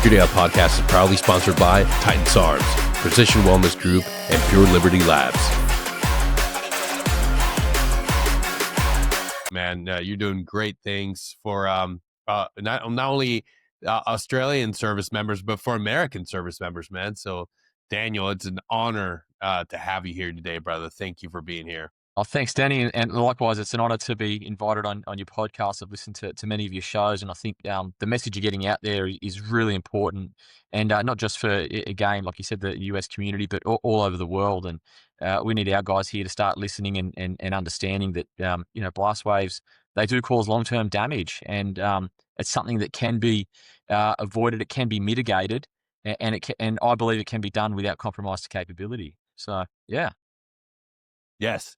Security Halt podcast is proudly sponsored by Titan SARMS, Precision Wellness Group, and Pure Liberty Labs. Man, you're doing great things for not only Australian service members, but for American service members, man. So, Daniel, it's an honor to have you here today, brother. Thank you for being here. Oh, thanks, Danny. And likewise, it's an honor to be invited on your podcast. I've listened to many of your shows, and I think the message you're getting out there is really important. And not just for, again, like you said, the US community, but all over the world. And we need our guys here to start listening and understanding that, blast waves, they do cause long-term damage. And it's something that can be avoided. It can be mitigated. And I believe it can be done without compromise to capability. So, yeah. Yes.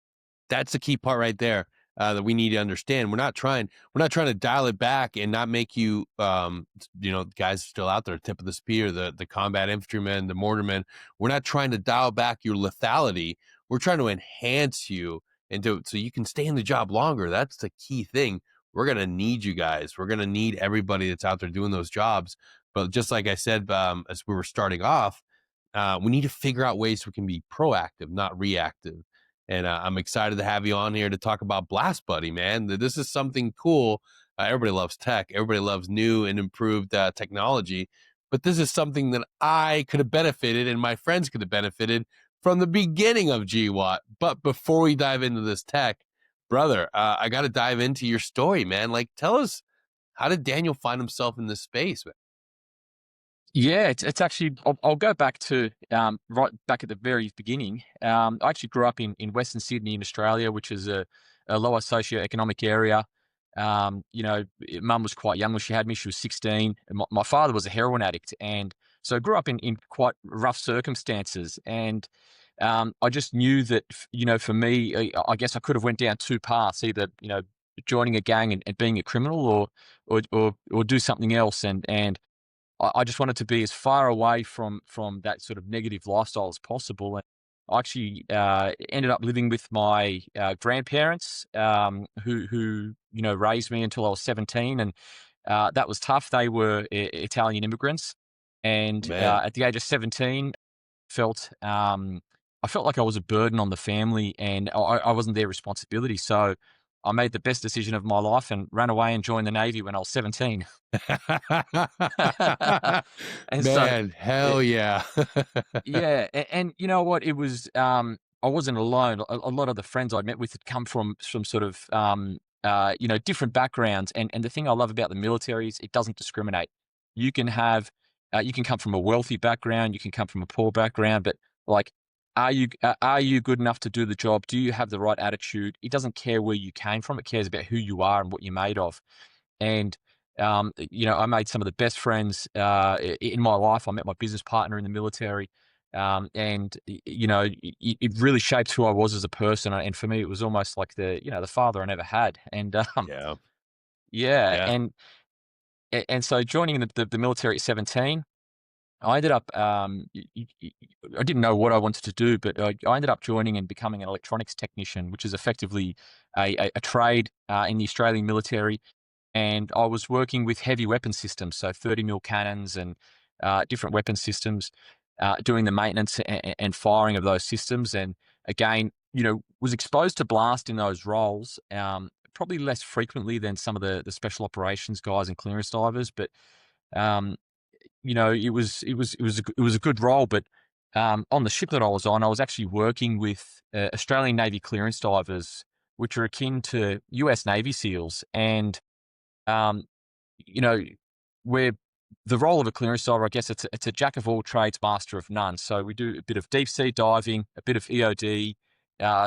That's the key part right there that we need to understand. We're not trying to dial it back and not make you, guys still out there, tip of the spear, the combat infantrymen, the mortarmen. We're not trying to dial back your lethality. We're trying to enhance you so you can stay in the job longer. That's the key thing. We're going to need you guys. We're going to need everybody that's out there doing those jobs. But just like I said, as we were starting off, we need to figure out ways we can be proactive, not reactive. And I'm excited to have you on here to talk about Blast Buddy, man. This is something cool. Everybody loves tech. Everybody loves new and improved technology. But this is something that I could have benefited and my friends could have benefited from the beginning of GWAT. But before we dive into this tech, brother, I got to dive into your story, man. Like, tell us, how did Daniel find himself in this space, man? Yeah, it's actually, I'll go back to right back at the very beginning. I actually grew up in Western Sydney in Australia, which is a lower socioeconomic area. Mum was quite young when she had me. She was 16. And my father was a heroin addict. And so I grew up in quite rough circumstances. And I just knew that, for me, I guess I could have went down two paths, either, joining a gang and being a criminal or do something else. And I just wanted to be as far away from that sort of negative lifestyle as possible. And I actually ended up living with my grandparents, who raised me until I was 17, and that was tough. They were Italian immigrants, and at the age of 17, I felt like I was a burden on the family, and I wasn't their responsibility. So I made the best decision of my life and ran away and joined the Navy when I was 17. Man, hell yeah. Yeah. And you know what? It was, I wasn't alone. A lot of the friends I met with had come from sort of, different backgrounds. And the thing I love about the military is it doesn't discriminate. You can come from a wealthy background, you can come from a poor background, but like, are you good enough to do the job? Do you have the right attitude? It doesn't care where you came from. It cares about who you are and what you're made of. And, I made some of the best friends in my life. I met my business partner in the military. It really shaped who I was as a person. And for me, it was almost like the father I never had. And Yeah. and so joining the military at 17, I ended up, I didn't know what I wanted to do, but I ended up joining and becoming an electronics technician, which is effectively a trade in the Australian military. And I was working with heavy weapon systems, so 30 mil cannons and different weapon systems, doing the maintenance and firing of those systems. And again, was exposed to blast in those roles, probably less frequently than some of the special operations guys and clearance divers, but it was a good role. But on the ship that I was on, I was actually working with Australian Navy clearance divers, which are akin to US Navy SEALs. And where the role of a clearance diver, I guess it's a jack of all trades, master of none. So we do a bit of deep sea diving, a bit of EOD,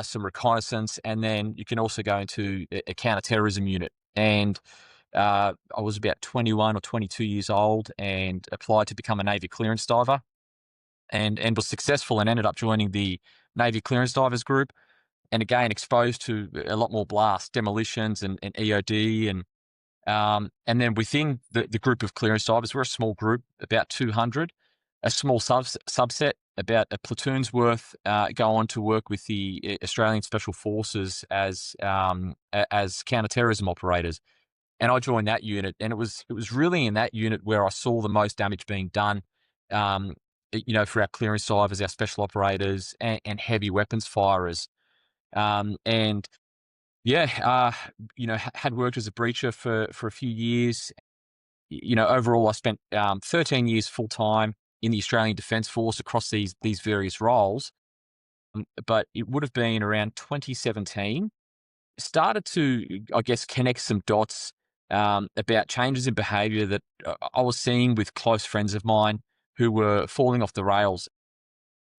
some reconnaissance, and then you can also go into a counterterrorism unit. And I was about 21 or 22 years old and applied to become a Navy clearance diver, and was successful and ended up joining the Navy clearance divers group. And again, exposed to a lot more blast, demolitions and EOD. And then within the group of clearance divers, we're a small group, about 200, a small subset, about a platoon's worth, go on to work with the Australian Special Forces as counterterrorism operators. and I joined that unit, and it was really in that unit where I saw the most damage being done, um, for our clearance divers, our special operators, and heavy weapons firers. And yeah, had worked as a breacher for a few years. Overall, I spent 13 years full time in the Australian Defence Force across these various roles. But it would have been around 2017. Started to, I guess, connect some dots about changes in behaviour that I was seeing with close friends of mine who were falling off the rails.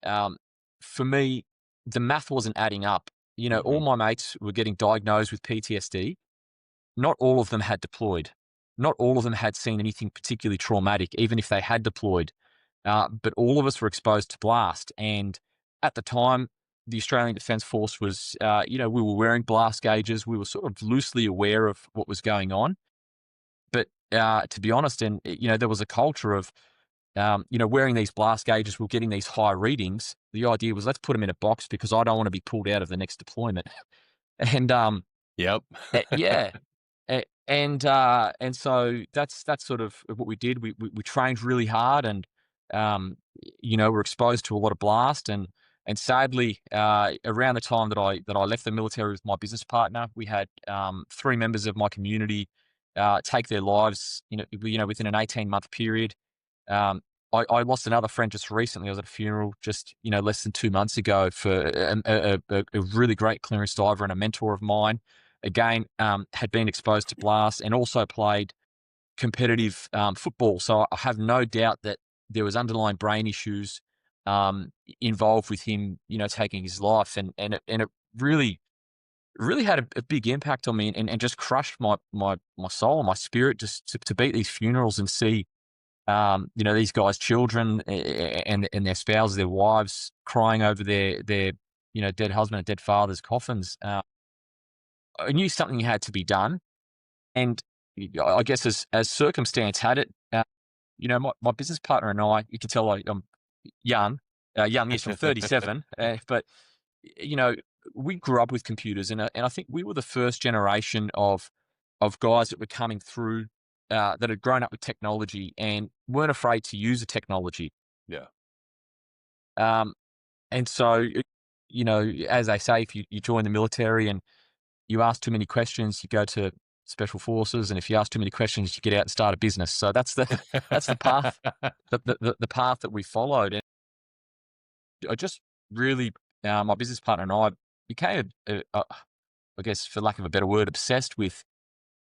Um, for me, the math wasn't adding up. All Mhm. my mates were getting diagnosed with PTSD. Not all of them had deployed. Not all of them had seen anything particularly traumatic, even if they had deployed. But all of us were exposed to blast. And at the time, the Australian Defence Force was, we were wearing blast gauges. We were sort of loosely aware of what was going on. But to be honest, and there was a culture of, wearing these blast gauges, we're getting these high readings. The idea was, let's put them in a box because I don't want to be pulled out of the next deployment. And Yep. yeah, and so that's sort of what we did. We trained really hard, and we're exposed to a lot of blast. And sadly, around the time that I left the military with my business partner, we had three members of my community take their lives. Within an 18-month period. Um, I lost another friend just recently. I was at a funeral just less than 2 months ago for a really great clearance diver and a mentor of mine. Again, had been exposed to blast and also played competitive football. So I have no doubt that there was underlying brain issues involved with him, taking his life, and it really had a big impact on me, and just crushed my soul and my spirit just to be at these funerals and see these guys' children and their spouses, their wives, crying over their dead husband and dead father's coffins. I knew something had to be done, and I guess as circumstance had it, my business partner and I, you can tell I'm young, youngish. I'm 37, but you know, we grew up with computers, and I think we were the first generation of guys that were coming through that had grown up with technology and weren't afraid to use the technology. Yeah. Um, and so, as they say, if you join the military and you ask too many questions, you go to special forces, and if you ask too many questions, you get out and start a business. So that's the that's the path the path that we followed. And I just really, my business partner and I became, I guess, for lack of a better word, obsessed with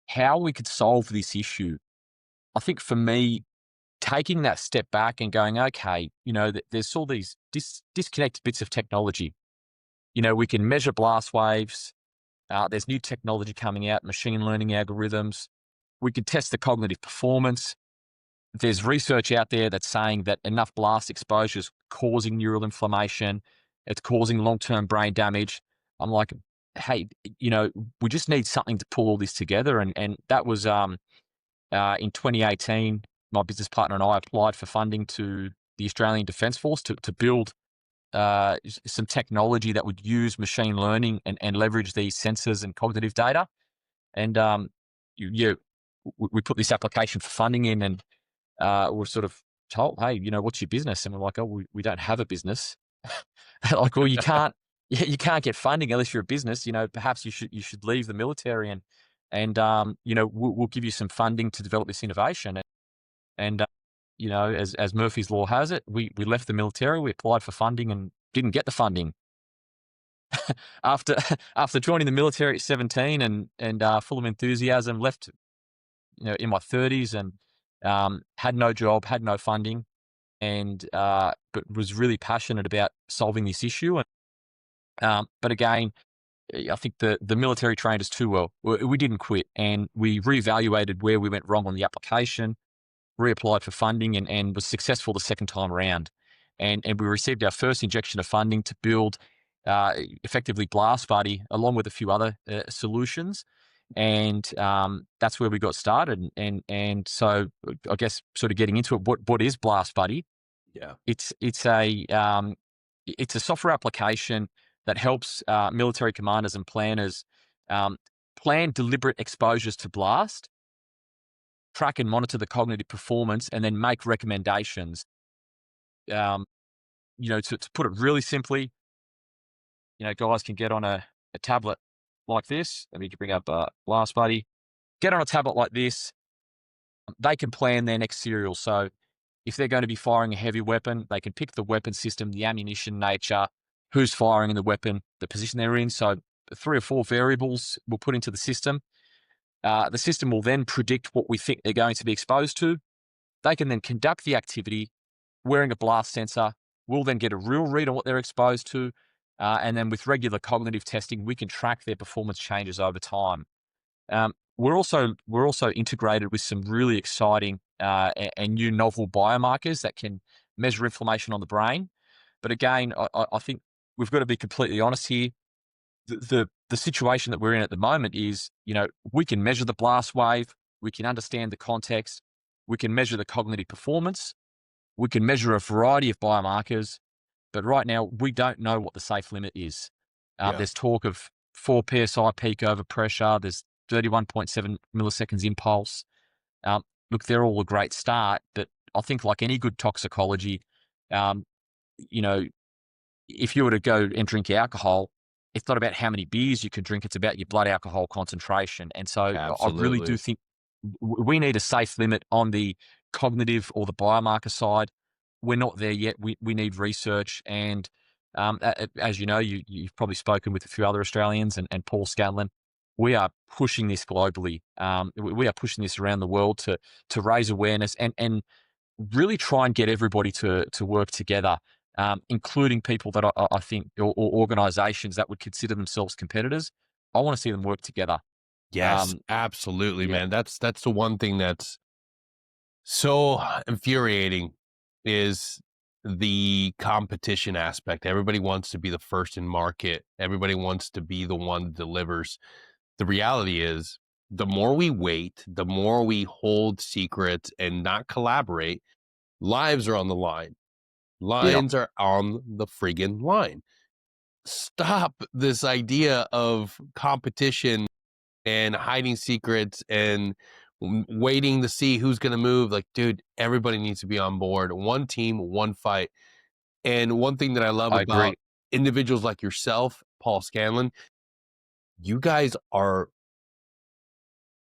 how we could solve this issue. I think for me, taking that step back and going, okay, there's all these disconnected bits of technology. We can measure blast waves. There's new technology coming out, machine learning algorithms. We can test the cognitive performance. There's research out there that's saying that enough blast exposure is causing neural inflammation. It's causing long-term brain damage. I'm like, hey, we just need something to pull all this together. And that was in 2018. My business partner and I applied for funding to the Australian Defence Force to build some technology that would use machine learning and leverage these sensors and cognitive data. And we put this application for funding in, and we're sort of told, hey, what's your business? And we're like, oh, we don't have a business. Like, well, you can't get funding unless you're a business. Perhaps you should leave the military, and we'll give you some funding to develop this innovation. And as Murphy's Law has it, we left the military, we applied for funding and didn't get the funding. After after joining the military at 17 and full of enthusiasm, left in my 30s, and had no job, had no funding, and but was really passionate about solving this issue. But again, I think the military trained us too well. We didn't quit, and we reevaluated where we went wrong on the application, reapplied for funding, and was successful the second time around. And we received our first injection of funding to build effectively Blast Buddy, along with a few other solutions. And that's where we got started. And so I guess sort of getting into it, what is Blast Buddy? Yeah. It's a software application that helps military commanders and planners plan deliberate exposures to blast track and monitor the cognitive performance, and then make recommendations. Um, to put it really simply, guys can get on a tablet like this. Let me bring up Blast Buddy. Get on a tablet like this. They can plan their next serial. So if they're going to be firing a heavy weapon, they can pick the weapon system, the ammunition nature, who's firing in the weapon, the position they're in. So 3 or 4 variables we'll put into the system. The system will then predict what we think they're going to be exposed to. They can then conduct the activity wearing a blast sensor. We'll then get a real read on what they're exposed to. And then with regular cognitive testing, we can track their performance changes over time. We're also integrated with some really exciting and new novel biomarkers that can measure inflammation on the brain. But again, I think we've got to be completely honest here. The situation that we're in at the moment is, we can measure the blast wave, we can understand the context, we can measure the cognitive performance, we can measure a variety of biomarkers, but right now we don't know what the safe limit is. Yeah. There's talk of 4 psi peak over pressure. There's 31.7 milliseconds impulse. Look, they're all a great start, but I think like any good toxicology, um, you know, if you were to go and drink alcohol, it's not about how many beers you can drink, it's about your blood alcohol concentration. And so I really do Absolutely. think we need a safe limit on the cognitive or the biomarker side. We're not there yet. We need research. And as you know, you've probably spoken with a few other Australians and Paul Scanlon. We are pushing this globally. We are pushing this around the world to raise awareness and really try and get everybody to work together, including people that I think or organisations that would consider themselves competitors. I want to see them work together. Yes, absolutely, Yeah, man. That's the one thing that's so infuriating is the competition aspect. Everybody wants to be the first in market. Everybody wants to be the one that delivers. The reality is, the more we wait, the more we hold secrets and not collaborate, lives are on the line. yeah, Lines are on the friggin' line. Stop this idea of competition and hiding secrets and waiting to see who's going to move. Like, dude, everybody needs to be on board. One team, one fight. And one thing that I love I agree. about individuals like yourself, Paul Scanlon, you guys are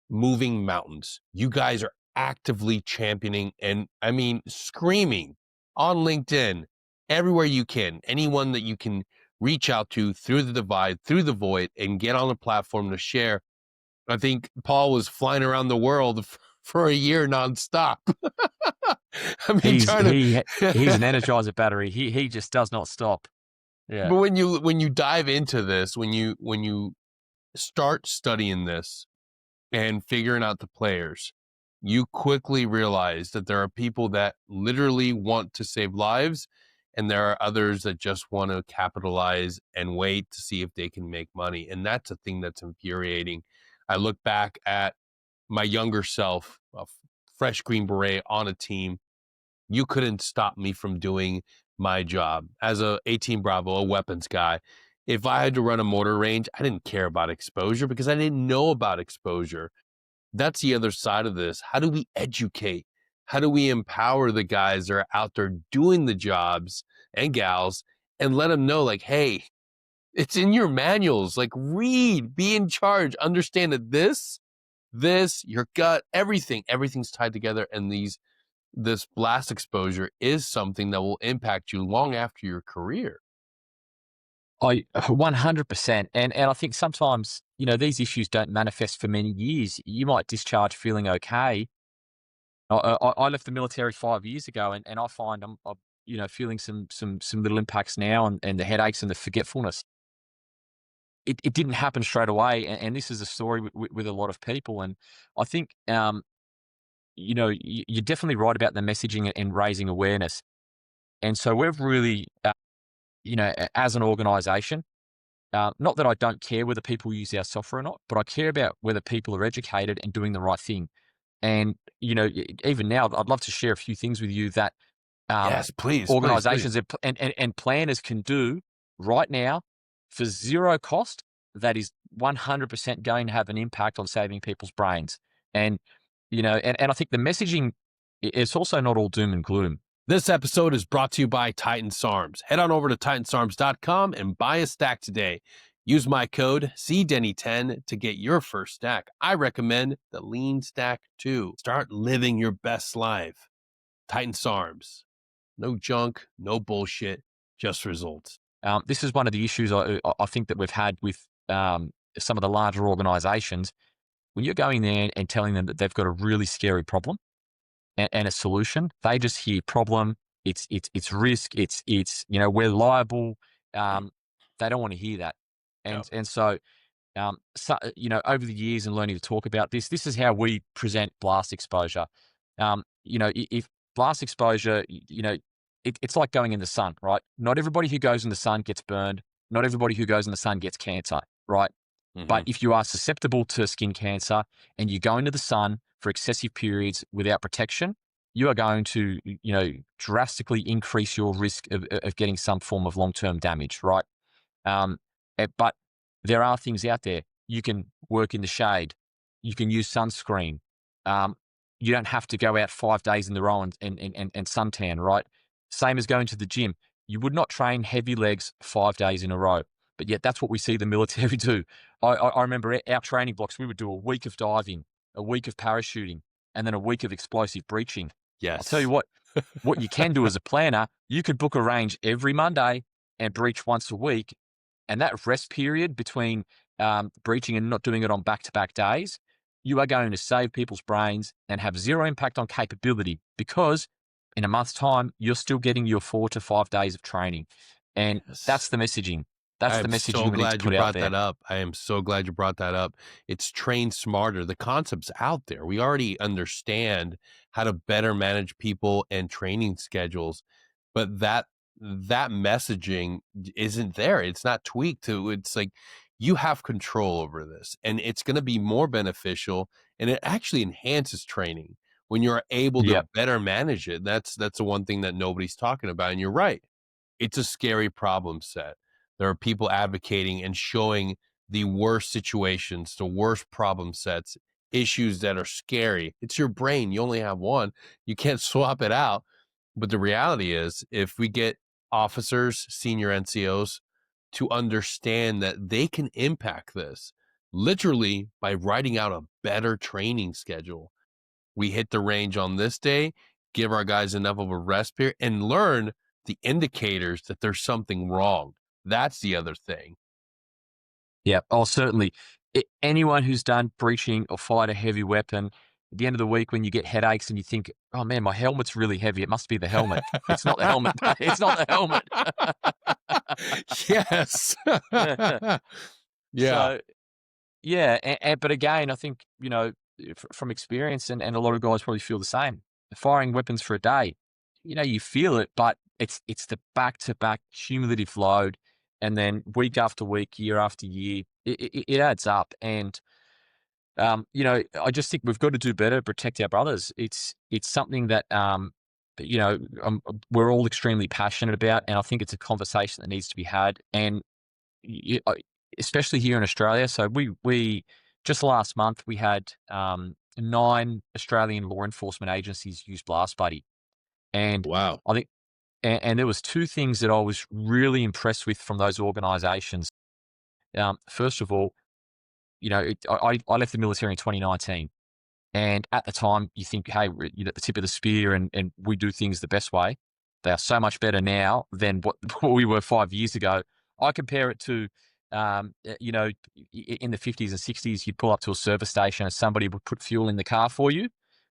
moving mountains. You guys are actively championing and, I mean, screaming on LinkedIn, everywhere you can, anyone that you can reach out to through the divide, through the void, and get on a platform to share. I think Paul was flying around the world for a year nonstop. I mean, He's trying he he's to. an energizer battery. He just does not stop. Yeah. But when you dive into this, when you start studying this and figuring out the players, you quickly realize that there are people that literally want to save lives, and there are others that just want to capitalize and wait to see if they can make money. And that's a thing that's infuriating. I look back at my younger self, a fresh Green Beret on a team. You couldn't stop me from doing my job as a 18 Bravo, a weapons guy. If I had to run a mortar range, I didn't care about exposure because I didn't know about exposure. That's the other side of this. How do we educate? How do we empower the guys that are out there doing the jobs and gals and let them know, like, hey, it's in your manuals. Like, read, be in charge, understand that this, your gut, everything's tied together. And this blast exposure is something that will impact you long after your career. I 100%. And I think sometimes, these issues don't manifest for many years. You might discharge feeling okay. I left the military 5 years ago, and I find I'm feeling some little impacts now, and the headaches and the forgetfulness. It didn't happen straight away, and this is a story with a lot of people. And I think you're definitely right about the messaging and raising awareness. And so we've really, as an organisation. Not that I don't care whether people use our software or not, but I care about whether people are educated and doing the right thing. And, even now, I'd love to share a few things with you that Yes, please, please, organizations please. and planners can do right now for zero cost that is 100% going to have an impact on saving people's brains. And And I think the messaging, it's also not all doom and gloom. This episode is brought to you by Titan SARMS. Head on over to titansarms.com and buy a stack today. Use my code CDenny10 to get your first stack. I recommend the Lean Stack too. Start living your best life. Titan SARMS. No junk, no bullshit, just results. This is one of the issues I think that we've had with some of the larger organizations. When you're going there and telling them that they've got a really scary problem and a solution, they just hear problem, it's risk, it's we're liable. They don't want to hear that. Yep. And so over the years and learning to talk about this is how we present blast exposure. If blast exposure, it's like going in the sun, right? Not everybody who goes in the sun gets burned. Not everybody who goes in the sun gets cancer, right? But if you are susceptible to skin cancer and you go into the sun for excessive periods without protection, you are going to, drastically increase your risk of getting some form of long-term damage, right? But there are things out there. You can work in the shade. You can use sunscreen. You don't have to go out 5 days in a row and suntan, right? Same as going to the gym. You would not train heavy legs 5 days in a row, but yet that's what we see the military do. I remember our training blocks, we would do a week of diving, a week of parachuting, and then a week of explosive breaching. Yes. I'll tell you what you can do as a planner, you could book a range every Monday and breach once a week. And that rest period between breaching and not doing it on back-to-back days, you are going to save people's brains and have zero impact on capability, because in a month's time, you're still getting your 4 to 5 days of training. And that's the messaging. That's the messaging we need to put out there. I am so glad you brought that up. It's train smarter. The concept's out there. We already understand how to better manage people and training schedules, but that messaging isn't there. It's not tweaked to, it's like you have control over this, and it's going to be more beneficial, and it actually enhances training when you're able to Yep. better manage it. That's the one thing that nobody's talking about. And you're right. It's a scary problem set. There are people advocating and showing the worst situations, the worst problem sets, issues that are scary. It's your brain. You only have one. You can't swap it out. But the reality is, if we get officers, senior NCOs to understand that they can impact this literally by writing out a better training schedule. We hit the range on this day, give our guys enough of a rest period, and learn the indicators that there's something wrong. That's the other thing. Yeah. Oh, certainly. Anyone who's done breaching or fired a heavy weapon, at the end of the week when you get headaches and you think, oh man, my helmet's really heavy, it must be the helmet. It's not the helmet. It's not the helmet. Yes. Yeah. So, yeah. But again, I think, from experience, and a lot of guys probably feel the same. Firing weapons for a day, you feel it, but it's the back-to-back cumulative load. And then week after week, year after year, it adds up. And, I just think we've got to do better, protect our brothers. It's something that, we're all extremely passionate about. And I think it's a conversation that needs to be had. And especially here in Australia. So we just last month, we had 9 Australian law enforcement agencies use Blast Buddy. And Wow. I think, and there was 2 things that I was really impressed with from those organizations. First of all, I left the military in 2019. And at the time, you think, hey, we're at the tip of the spear and we do things the best way. They are so much better now than what we were 5 years ago. I compare it to, in the 50s and 60s, you'd pull up to a service station and somebody would put fuel in the car for you.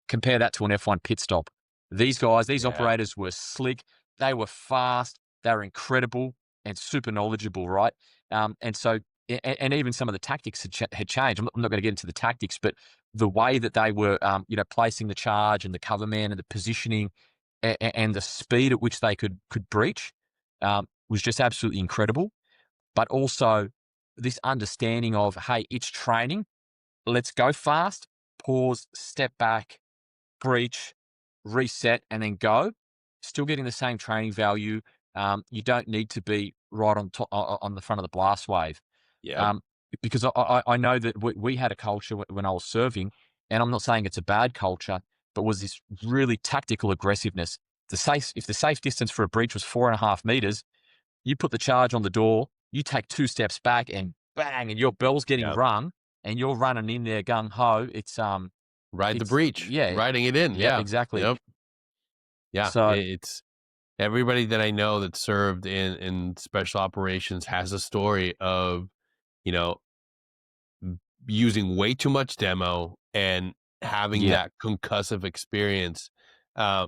Compare that to an F1 pit stop. These guys, these operators were slick. They were fast. They were incredible and super knowledgeable, right? And so, and even some of the tactics had changed. I'm not going to get into the tactics, but the way that they were, placing the charge and the cover man and the positioning and the speed at which they could breach was just absolutely incredible. But also this understanding of, hey, it's training. Let's go fast, pause, step back, breach, reset, and then go. Still getting the same training value. You don't need to be right on top, on the front of the blast wave. Yeah. Because I know that we had a culture when I was serving. and I'm not saying it's a bad culture, but was this really tactical aggressiveness. If the safe distance for a breach was 4.5 meters, you put the charge on the door, you take 2 steps back and bang, and your bell's getting Yep. rung and you're running in there gung ho. Ride the It's breach, yeah, riding it in. yeah, Yeah. exactly. Yep. Yeah. So It's everybody that I know that served in special operations has a story of, you know, using way too much demo and having yeah, that concussive experience. Uh,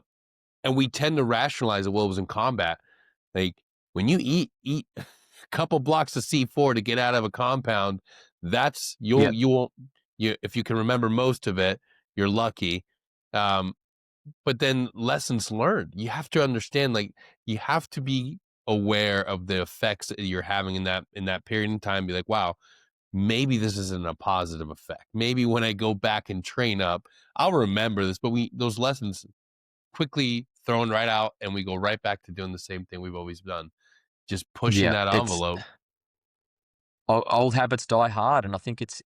and we tend to rationalize it. Well, it was in combat. Like when you eat a couple blocks of C4 to get out of a compound, that's yeah, you won't you if you can remember most of it, you're lucky. Um, but then lessons learned. You have to understand, like you have to be aware of the effects that you're having in that period in time. Be like, wow, maybe this isn't a positive effect. Maybe when I go back and train up, I'll remember this. But we those lessons quickly thrown right out, and we go right back to doing the same thing we've always done, just pushing yeah. that It's envelope. old habits die hard, and I think it's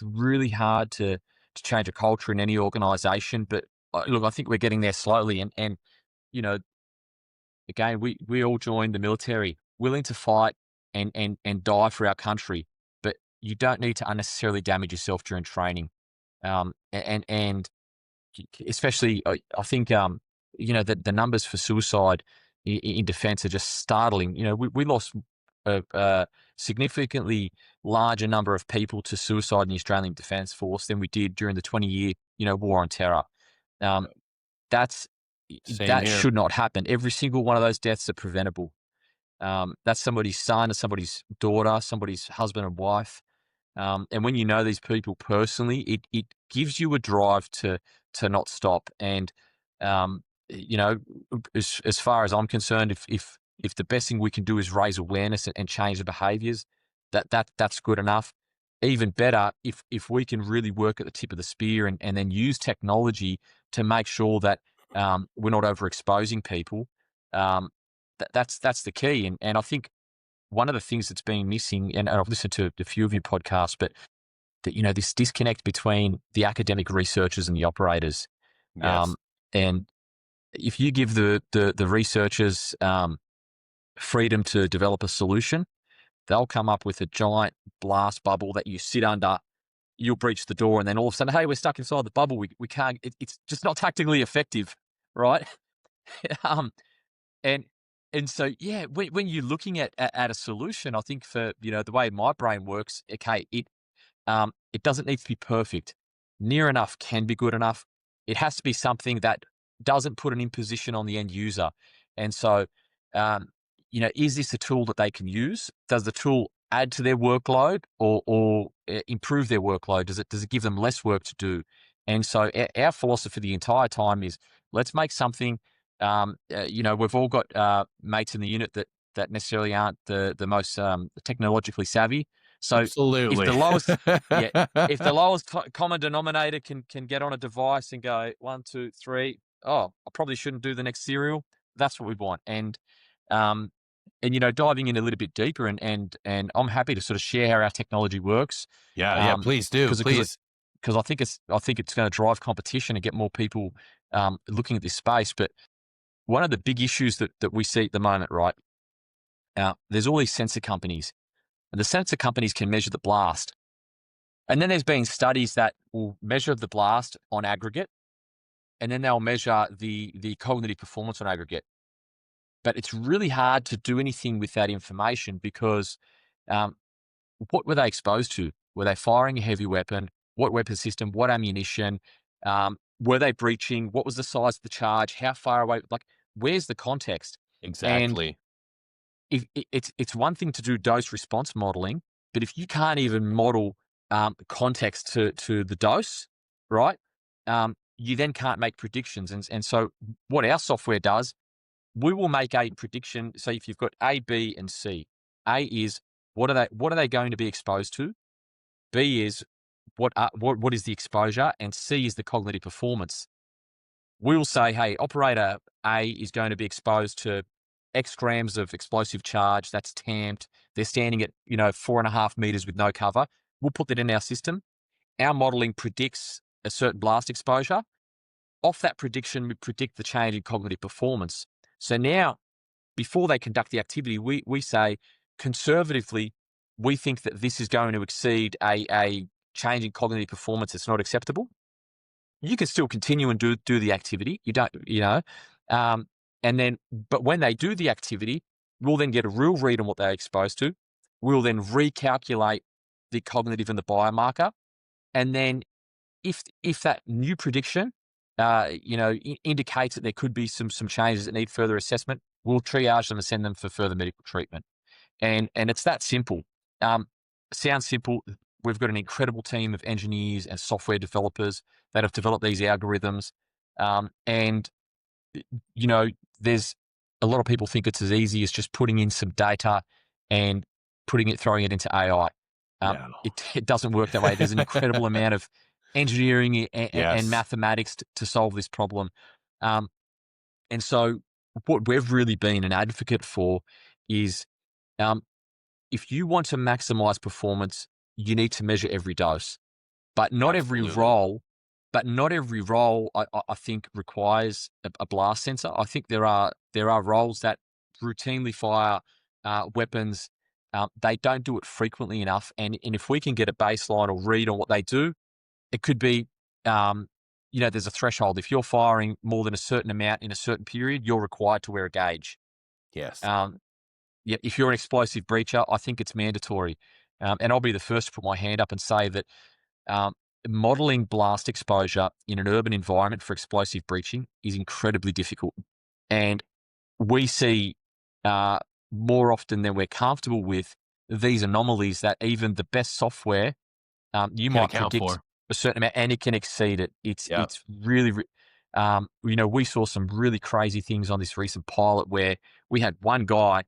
really hard to change a culture in any organization. But look, I think we're getting there slowly, and you know, again, we all joined the military, willing to fight and die for our country, but you don't need to unnecessarily damage yourself during training. And especially, I think, the numbers for suicide in defence are just startling. We lost a significantly larger number of people to suicide in the Australian Defence Force than we did during the 20-year, war on terror. Um, that's Same that here. should not happen. Every single one of those deaths are preventable. That's somebody's son, somebody's daughter, somebody's husband and wife. And when you know these people personally, it gives you a drive to not stop. And um, you know, as far as I'm concerned, if the best thing we can do is raise awareness and change the behaviours, that's good enough. Even better, if we can really work at the tip of the spear and then use technology to make sure that we're not overexposing people. Um, that's the key. And I think one of the things that's been missing, and I've listened to a few of your podcasts, but that this disconnect between the academic researchers and the operators. Yes, Um, and if you give the researchers freedom to develop a solution, they'll come up with a giant blast bubble that you sit under. You'll breach the door, and then all of a sudden, hey, we're stuck inside the bubble. We can't. It's just not tactically effective, right? um, and and so yeah, when you're looking at a solution, I think for the way my brain works, okay, it doesn't need to be perfect. Near enough can be good enough. It has to be something that doesn't put an imposition on the end user. And so, um, is this a tool that they can use? Does the tool add to their workload or improve their workload? Does it give them less work to do? And so, our philosophy the entire time is let's make something. We've all got mates in the unit that necessarily aren't the most technologically savvy. So if absolutely. the lowest yeah, if the lowest common denominator can get on a device and go 1, 2, 3, oh, I probably shouldn't do the next serial. That's what we want. Um, diving in a little bit deeper and I'm happy to sort of share how our technology works. Yeah, yeah, Um, please do, because please. I think it's going to drive competition and get more people looking at this space. But one of the big issues that we see at the moment, right? There's all these sensor companies, and the sensor companies can measure the blast. And then there's been studies that will measure the blast on aggregate, and then they'll measure the cognitive performance on aggregate. But it's really hard to do anything with that information because um, what were they exposed to? Were they firing a heavy weapon? What weapon system? What ammunition? Were they breaching? What was the size of the charge? How far away? Like, where's the context? And Exactly. it's one thing to do dose response modeling, but if you can't even model context to the dose, right? You then can't make predictions. And so what our software does, we will make a prediction. So if you've got A, B, and C, A is what are they going to be exposed to? B is what is the exposure, and C is the cognitive performance. We will say, hey, operator A is going to be exposed to X grams of explosive charge that's tamped. They're standing at 4.5 meters with no cover. We'll put that in our system. our modeling predicts a certain blast exposure. Off that prediction, we predict the change in cognitive performance. So now, before they conduct the activity, we say, conservatively, we think that this is going to exceed a change in cognitive performance that's not acceptable. You can still continue and do the activity. You don't, um, and then, but when they do the activity, we'll then get a real read on what they're exposed to. We'll then recalculate the cognitive and the biomarker. And then if that new prediction, indicates that there could be some changes that need further assessment, we'll triage them and send them for further medical treatment. And it's that simple. Sounds simple. We've got an incredible team of engineers and software developers that have developed these algorithms. And there's a lot of people think it's as easy as just putting in some data and throwing it into AI. No. It doesn't work that way. There's an incredible amount of engineering and Yes. mathematics to solve this problem. And so what we've really been an advocate for is, if you want to maximize performance, you need to measure every dose, but not every Absolutely. role. But not every role, I think, requires a blast sensor. I think there are roles that routinely fire weapons. They don't do it frequently enough, and if we can get a baseline or read on what they do, it could be, there's a threshold. If you're firing more than a certain amount in a certain period, you're required to wear a gauge. Yes. Yeah, if you're an explosive breacher, I think it's mandatory. And I'll be the first to put my hand up and say that modeling blast exposure in an urban environment for explosive breaching is incredibly difficult. And we see more often than we're comfortable with these anomalies that even the best software, you Can might account predict for. a certain amount and it can exceed it. Yeah. It's really, we saw some really crazy things on this recent pilot where we had one guy,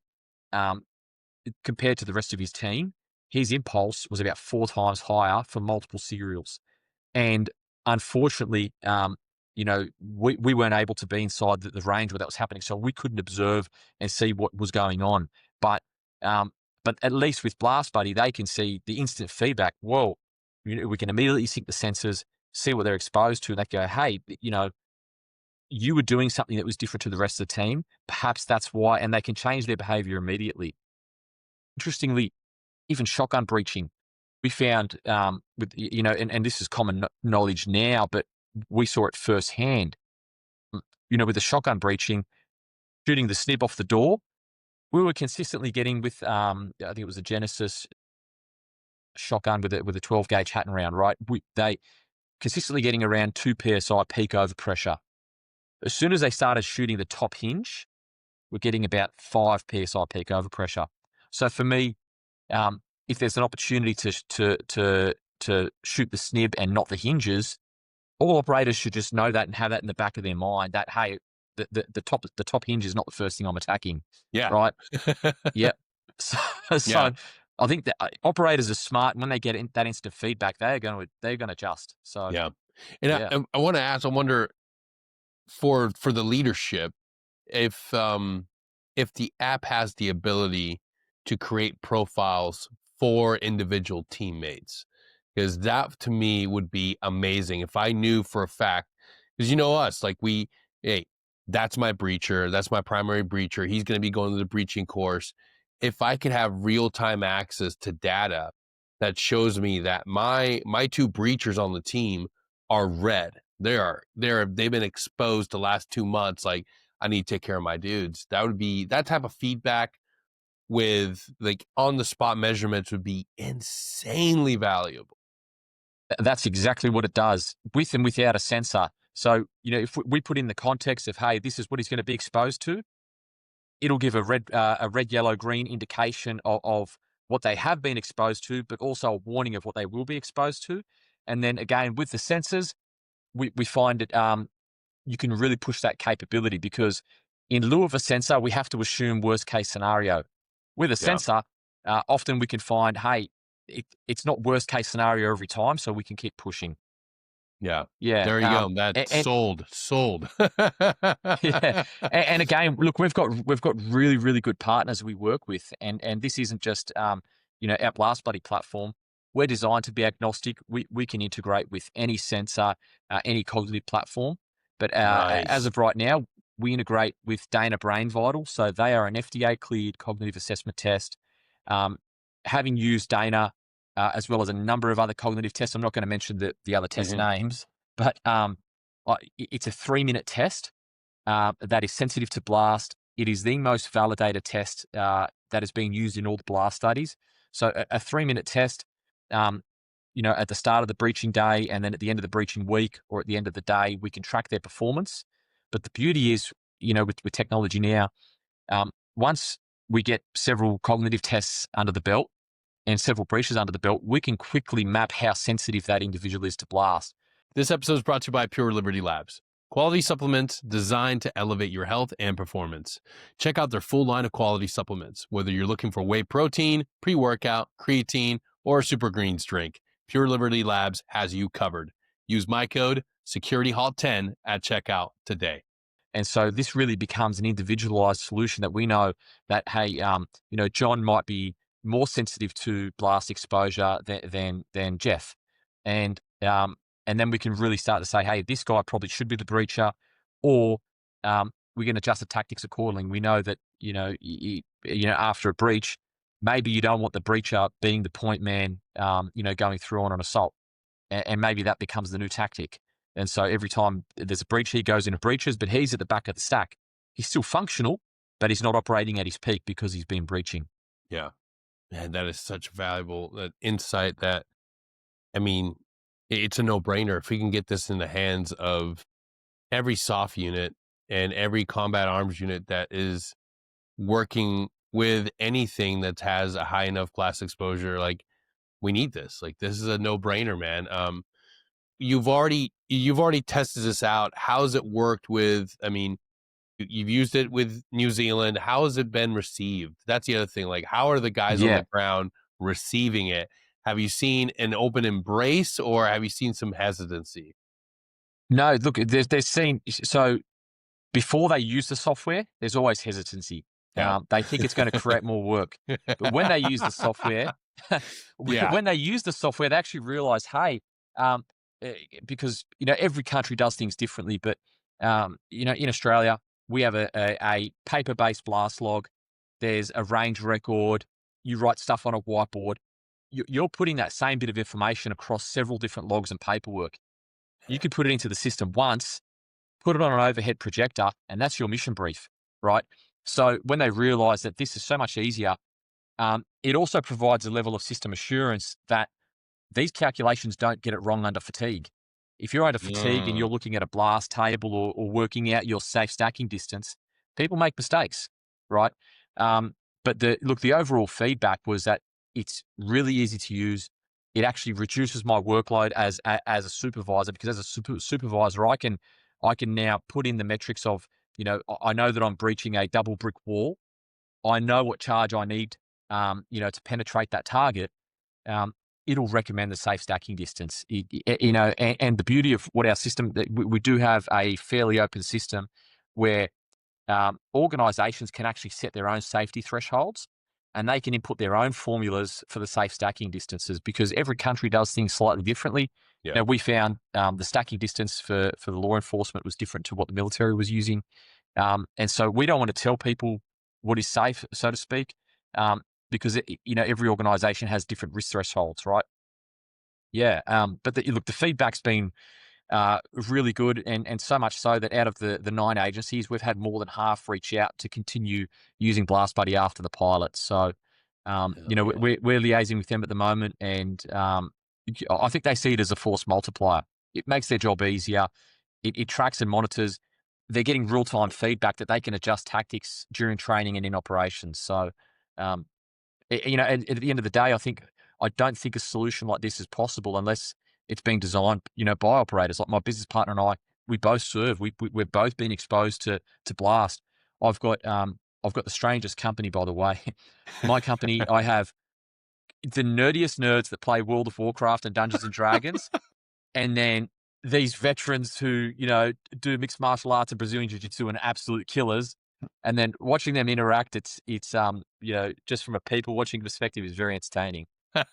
compared to the rest of his team, his impulse was about 4 times higher for multiple serials. And unfortunately, we weren't able to be inside the range where that was happening, so we couldn't observe and see what was going on. But at least with Blast Buddy, they can see the instant feedback. Whoa, we can immediately sync the sensors, see what they're exposed to, and they go, hey, you were doing something that was different to the rest of the team. Perhaps that's why, and they can change their behavior immediately. Interestingly, even shotgun breaching, we found, and this is common knowledge now, but we saw it firsthand. With the shotgun breaching, shooting the snib off the door, we were consistently getting with, I think it was a Genesis shotgun with a 12 gauge Hatton round, right? They consistently getting around 2 psi peak overpressure. As soon as they started shooting the top hinge, we're getting about 5 psi peak overpressure. So for me, if there's an opportunity to shoot the snib and not the hinges, all operators should just know that and have that in the back of their mind that, hey, the top hinge is not the first thing I'm attacking. Yeah. Right. Yep. So Yeah. I think that operators are smart, and when they get that instant feedback, they're going to adjust. So Yeah. And yeah. I want to ask, I wonder for the leadership, if the app has the ability to create profiles for individual teammates, because that to me would be amazing if I knew for a fact, because us, like hey, that's my breacher, that's my primary breacher, he's going to be going to the breaching course. If I could have real-time access to data that shows me that my 2 breachers on the team are red, they've been exposed the last 2 months, like I need to take care of my dudes. That would be, that type of feedback with like on the spot measurements would be insanely valuable. That's exactly what it does, with and without a sensor. So, if we put in the context of, hey, this is what he's going to be exposed to, it'll give a red, yellow, green indication of what they have been exposed to, but also a warning of what they will be exposed to. And then again, with the sensors, we find it, you can really push that capability, because in lieu of a sensor, we have to assume worst case scenario. With a Yeah. sensor, often we can find, hey, it's not worst case scenario every time, so we can keep pushing. Yeah. Yeah. There you go. That And sold. yeah. And again, look, we've got really, really good partners we work with, and this isn't just our Blast Buddy platform. we're designed to be agnostic. We can integrate with any sensor, any cognitive platform. But as Nice. of right now, we integrate with Dana Brain Vital. So they are an FDA cleared cognitive assessment test. Um, Having used Dana, as well as a number of other cognitive tests, I'm not going to mention the other test Mhm. names, but it's a 3-minute test that is sensitive to blast. It is the most validated test that has been used in all the blast studies. So a 3-minute test, um, at the start of the breaching day and then at the end of the breaching week or at the end of the day, we can track their performance. But the beauty is, with technology now, once we get several cognitive tests under the belt and several breaches under the belt, we can quickly map how sensitive that individual is to blast. This episode is brought to you by Pure Liberty Labs. Quality supplements designed to elevate your health and performance. Check out their full line of quality supplements, whether you're looking for whey protein, pre-workout, creatine, or a super greens drink. Pure Liberty Labs has you covered. Use my code SecurityHalt10 at checkout today. And so this really becomes an individualized solution that we know that, hey, John might be more sensitive to blast exposure than Jeff. And and then we can really start to say, hey, this guy probably should be the breacher, or we can adjust the tactics accordingly. We know that, after a breach, maybe you don't want the breacher being the point man, going through on an assault. And maybe that becomes the new tactic. And so every time there's a breach, he goes into breaches, but he's at the back of the stack. He's still functional, but he's not operating at his peak because he's been breaching. Yeah. Man, that is such valuable insight that, I mean, it's a no-brainer. If we can get this in the hands of every soft unit and every combat arms unit that is working with anything that has a high enough blast exposure, like, we need this. Like, this is a no-brainer, man. You've already tested this out. How's it worked with, I mean, you've used it with New Zealand. How has it been received? That's the other thing. Like, how are the guys on Yeah. the ground receiving it? Have you seen an open embrace or have you seen some hesitancy? No, look, there's seen, so before they use the software, there's always hesitancy. Yeah. They think it's going to create more work. But when they use the software, Yeah. when they use the software, they actually realize, hey, um, because every country does things differently. But in Australia, we have a paper-based blast log. There's a range record. You write stuff on a whiteboard. You're putting that same bit of information across several different logs and paperwork. You could put it into the system once, put it on an overhead projector, and that's your mission brief, right? So when they realize that this is so much easier, it also provides a level of system assurance that these calculations don't get it wrong under fatigue. If you're under fatigue and Mm, you're looking at a blast table or working out your safe stacking distance, people make mistakes, right? Um, but the overall feedback was that it's really easy to use. It actually reduces my workload as a supervisor, because as a supervisor, I can now put in the metrics of, I know that I'm breaching a double brick wall. I know what charge I need, to penetrate that target. um, It'll recommend the safe stacking distance. And the beauty of what our system, that we do have a fairly open system where organizations can actually set their own safety thresholds, and they can input their own formulas for the safe stacking distances, because every country does things slightly differently. yeah. Now, we found the stacking distance for the law enforcement was different to what the military was using. And so we don't want to tell people what is safe, so to speak, because every organization has different risk thresholds, right? Yeah. But look, the feedback's been really good, and so much so that out of the 9 agencies, we've had more than half reach out to continue using Blast Buddy after the pilot. So, Hell yeah. we're liaising with them at the moment, and I think they see it as a force multiplier. It makes their job easier. It tracks and monitors. They're getting real time feedback that they can adjust tactics during training and in operations. So, um, at the end of the day, I don't think a solution like this is possible unless it's being designed, by operators. Like my business partner and I, we both serve. We've both been exposed to blast. I've got the strangest company, by the way. My company, I have the nerdiest nerds that play World of Warcraft and Dungeons and Dragons, and then these veterans who, do mixed martial arts and Brazilian Jiu-Jitsu and are absolute killers. And then watching them interact, it's just from a people watching perspective, is very entertaining. But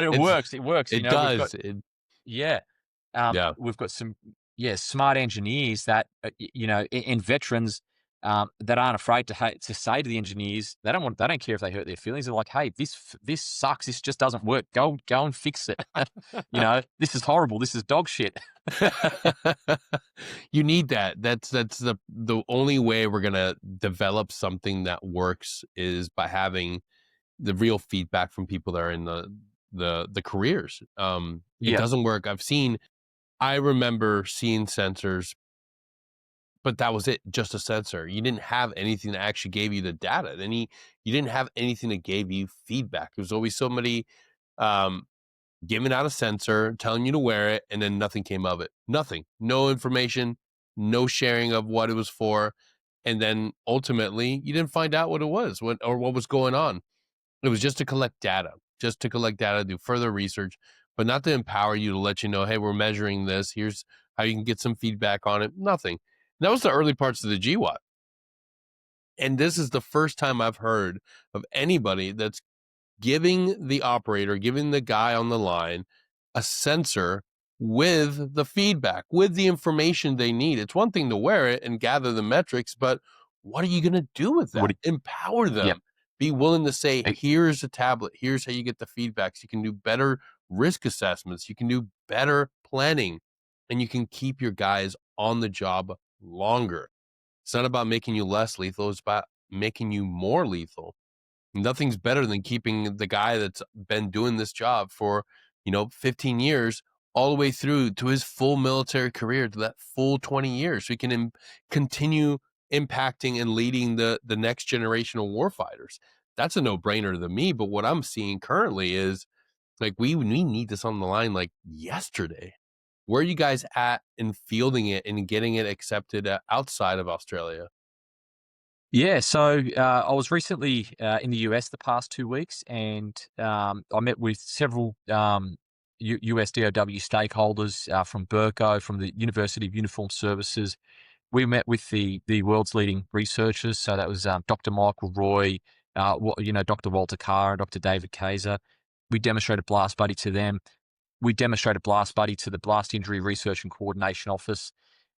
it It's works. It works. it We've got, does. yeah. Yeah. We've got some, yeah, smart engineers that, and veterans, that aren't afraid to say to the engineers, they don't care if they hurt their feelings. They're like, hey, this sucks. This just doesn't work. Go and fix it. This is horrible. This is dog shit. You need that. That's the only way we're gonna develop something that works is by having the real feedback from people that are in the careers. It Yeah. doesn't work. I remember seeing sensors, but that was it, just a sensor. You didn't have anything that actually gave you the data. You didn't have anything that gave you feedback. There was always somebody um, giving out a sensor, telling you to wear it, and then nothing came of it. Nothing. No information, no sharing of what it was for. And then ultimately, you didn't find out what it was, what was going on. It was just to collect data, do further research, but not to empower you to let you know, hey, we're measuring this. Here's how you can get some feedback on it. Nothing. That was the early parts of the GWAT. And this is the first time I've heard of anybody that's giving the operator, giving the guy on the line a sensor with the feedback, with the information they need. It's one thing to wear it and gather the metrics, but what are you going to do with What? that? Empower Yeah. them. Be willing to say, e- here's a tablet. Here's how you get the feedbacks. You can do better risk assessments. You can do better planning, and you can keep your guys on the job longer. It's not about making you less lethal. It's about making you more lethal. Nothing's better than keeping the guy that's been doing this job for, 15 years all the way through to his full military career, to that full 20 years. So he can continue impacting and leading the next generation of warfighters. That's a no-brainer to me. But what I'm seeing currently is like we need this on the line like yesterday. Where are you guys at in fielding it and getting it accepted outside of Australia? Yeah, so I was recently in the US the past 2 weeks, and I met with several US DOW stakeholders from Burco, from the University of Uniformed Services. We met with the world's leading researchers. So that was Dr. Michael Roy, Dr. Walter Carr, and Dr. David Kaiser. We demonstrated Blast Buddy to them. We demonstrated Blast Buddy to the Blast Injury Research and Coordination Office.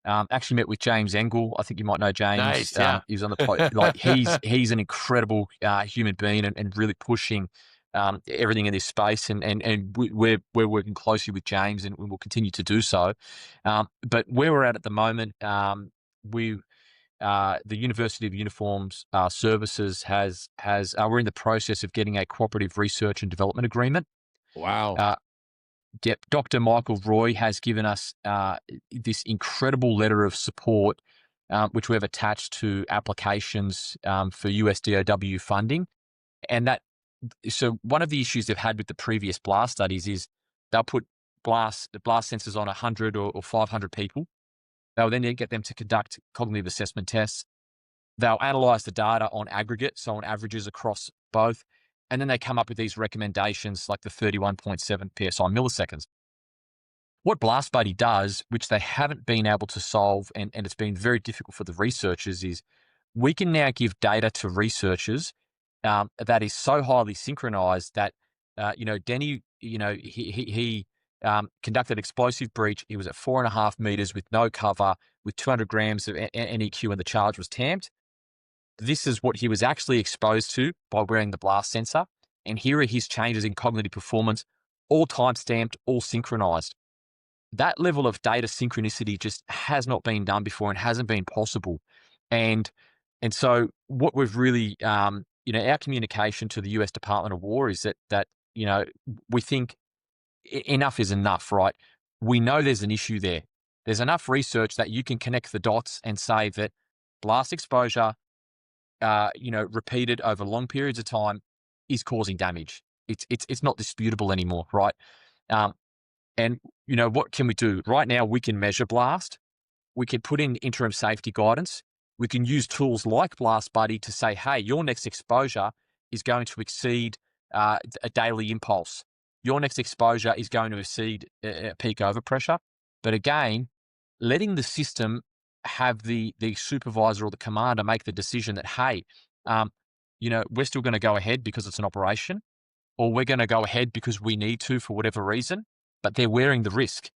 Actually met with James Engel. I think you might know James. Nice, yeah. He was on the like he's an incredible human being, and really pushing everything in this space. And we're working closely with James, and we'll continue to do so. But where we're at the moment, we the University of Uniforms Services has we're in the process of getting a cooperative research and development agreement. Wow. Uh, Yep. Dr. Michael Roy has given us this incredible letter of support, which we have attached to applications for US DOW funding. And so one of the issues they've had with the previous blast studies is they'll put the blast sensors on 100 or 500 people. They'll then get them to conduct cognitive assessment tests. They'll analyze the data on aggregate, so on averages across both. And then they come up with these recommendations like the 31.7 PSI milliseconds. What Blast Buddy does, which they haven't been able to solve, and it's been very difficult for the researchers, is we can now give data to researchers that is so highly synchronized that, Denny, he conducted explosive breach. He was at 4.5 meters with no cover, with 200 grams of NEQ, and the charge was tamped. This is what he was actually exposed to by wearing the blast sensor. And here are his changes in cognitive performance, all time stamped, all synchronized. That level of data synchronicity just has not been done before and hasn't been possible. And so what we've really, our communication to the US Department of War is that we think enough is enough, right? We know there's an issue there. There's enough research that you can connect the dots and say that blast exposure, repeated over long periods of time, is causing damage. It's not disputable anymore, right? Um, and what can we do? Right now, we can measure blast. We can put in interim safety guidance. We can use tools like Blast Buddy to say, hey, your next exposure is going to exceed a daily impulse. Your next exposure is going to exceed peak overpressure. But again, letting the system have the supervisor or the commander make the decision that, hey, we're still going to go ahead because it's an operation. or we're going to go ahead because we need to for whatever reason, but they're wearing the risk.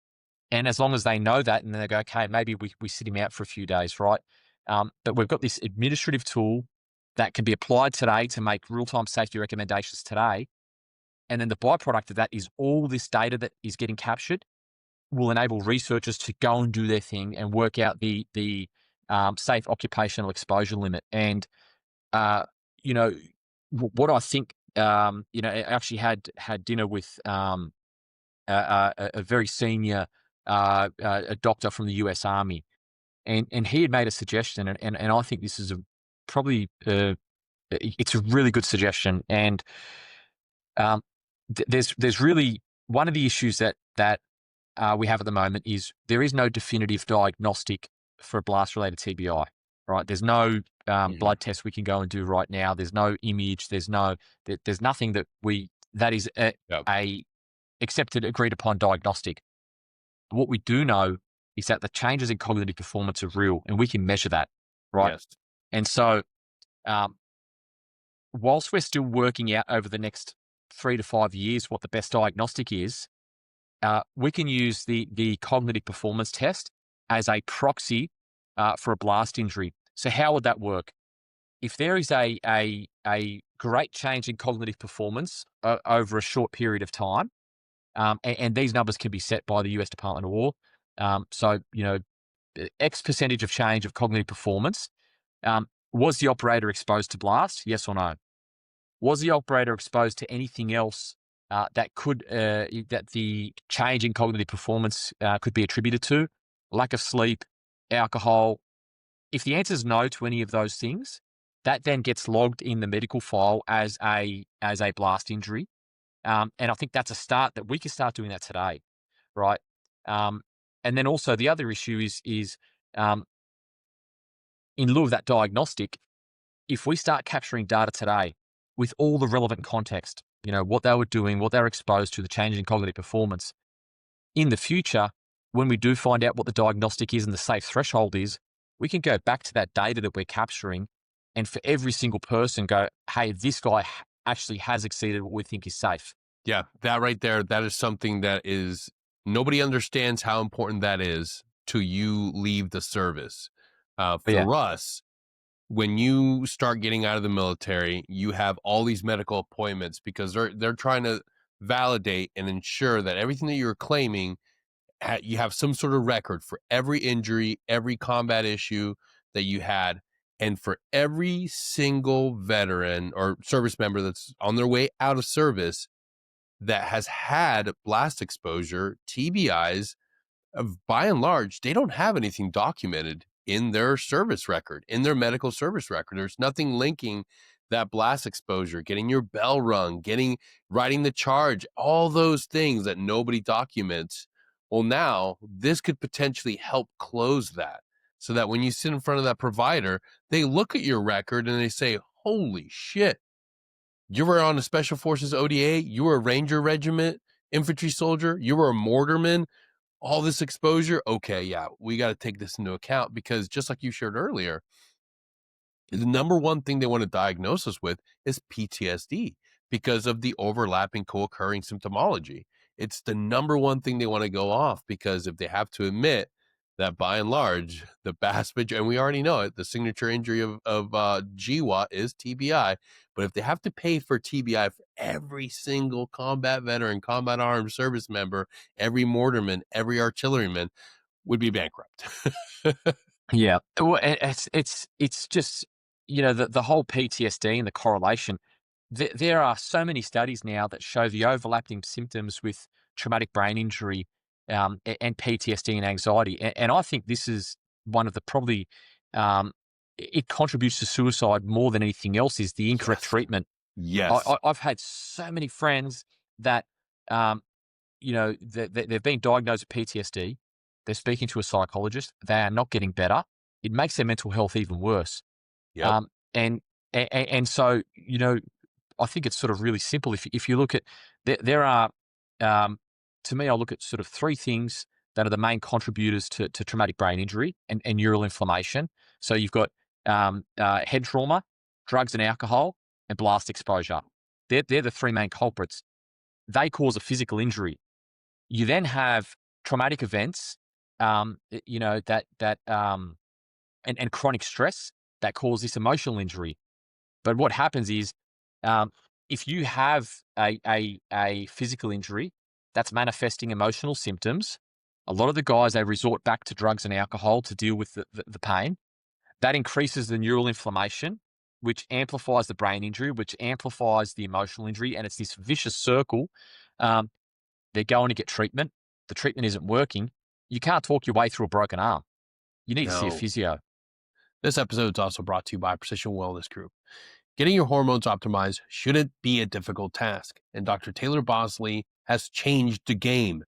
And as long as they know that, and then they go, okay, maybe we sit him out for a few days, right? But we've got this administrative tool that can be applied today to make real-time safety recommendations today. And then the byproduct of that is all this data that is getting captured will enable researchers to go and do their thing and work out the safe occupational exposure limit. And uh, you know what I think, I actually had dinner with a very senior a doctor from the US Army, and he had made a suggestion, and I think this is probably it's a really good suggestion. And um, there's really one of the issues that we have at the moment is there is no definitive diagnostic for a blast-related TBI, right? There's no Mhm. blood test we can go and do right now. There's no image. There's nothing that is Yep. a accepted, agreed upon diagnostic. What we do know is that the changes in cognitive performance are real, and we can measure that, right? Yes. And so, um, whilst we're still working out over the next 3 to 5 years what the best diagnostic is, we can use the cognitive performance test as a proxy for a blast injury. So how would that work? If there is a great change in cognitive performance over a short period of time, and these numbers can be set by the US Department of War. So, X percentage of change of cognitive performance. Was the operator exposed to blast? Yes or no? Was the operator exposed to anything else that the change in cognitive performance could be attributed to? Lack of sleep, alcohol. If the answer is no to any of those things, that then gets logged in the medical file as a blast injury. And I think that's a start that we can start doing that today, right? Um, and then also the other issue is um, in lieu of that diagnostic, if we start capturing data today with all the relevant context, what they were doing, what they were exposed to, the change in cognitive performance, in the future, when we do find out what the diagnostic is and the safe threshold is, we can go back to that data that we're capturing and for every single person go, hey, this guy actually has exceeded what we think is safe. Yeah, that right there, that is something that is nobody understands how important that is till you leave the service. But yeah, For us, when you start getting out of the military, you have all these medical appointments because they're trying to validate and ensure that everything that you're claiming you have some sort of record for every injury, every combat issue that you had, and for every single veteran or service member that's on their way out of service that has had blast exposure, TBIs, by and large, they don't have anything documented in their service record, in their medical service record. There's nothing linking that blast exposure, getting your bell rung, writing the charge, all those things that nobody documents. Well, now this could potentially help close that so that when you sit in front of that provider, they look at your record and they say, holy shit, you were on a special forces ODA, you were a ranger regiment infantry soldier, you were a mortarman, all this exposure. Okay, yeah, we got to take this into account because just like you shared earlier, the number one thing they want to diagnose us with is PTSD because of the overlapping co-occurring symptomology. It's the number one thing they want to go off because if they have to admit that by and large, the vast majority, and we already know it, the signature injury of GWAT is TBI. But if they have to pay for TBI for every single combat veteran, combat armed service member, every mortarman, every artilleryman, would be bankrupt. yeah. Well, it's just the whole PTSD and the correlation. There are so many studies now that show the overlapping symptoms with traumatic brain injury, and PTSD and anxiety. And I think this is one of the probably it contributes to suicide more than anything else is the incorrect Yes. treatment. Yes. I've had so many friends that um, they've been diagnosed with PTSD. They're speaking to a psychologist. They are not getting better. It makes their mental health even worse. Yep. Um, and so I think it's sort of really simple. If you look at there are um, to me, I look at sort of three things that are the main contributors to traumatic brain injury and neural inflammation. So you've got head trauma, drugs and alcohol, and blast exposure. They're the three main culprits. They cause a physical injury. You then have traumatic events, and chronic stress that cause this emotional injury. But what happens is, um, if you have a physical injury that's manifesting emotional symptoms, a lot of the guys, they resort back to drugs and alcohol to deal with the pain. That increases the neural inflammation, which amplifies the brain injury, which amplifies the emotional injury, and it's this vicious circle. Um, they're going to get treatment. The treatment isn't working. You can't talk your way through a broken arm. You need to see a No. physio. This episode is also brought to you by Precision Wellness Group. Getting your hormones optimized shouldn't be a difficult task, and Dr. Taylor Bosley has changed the game.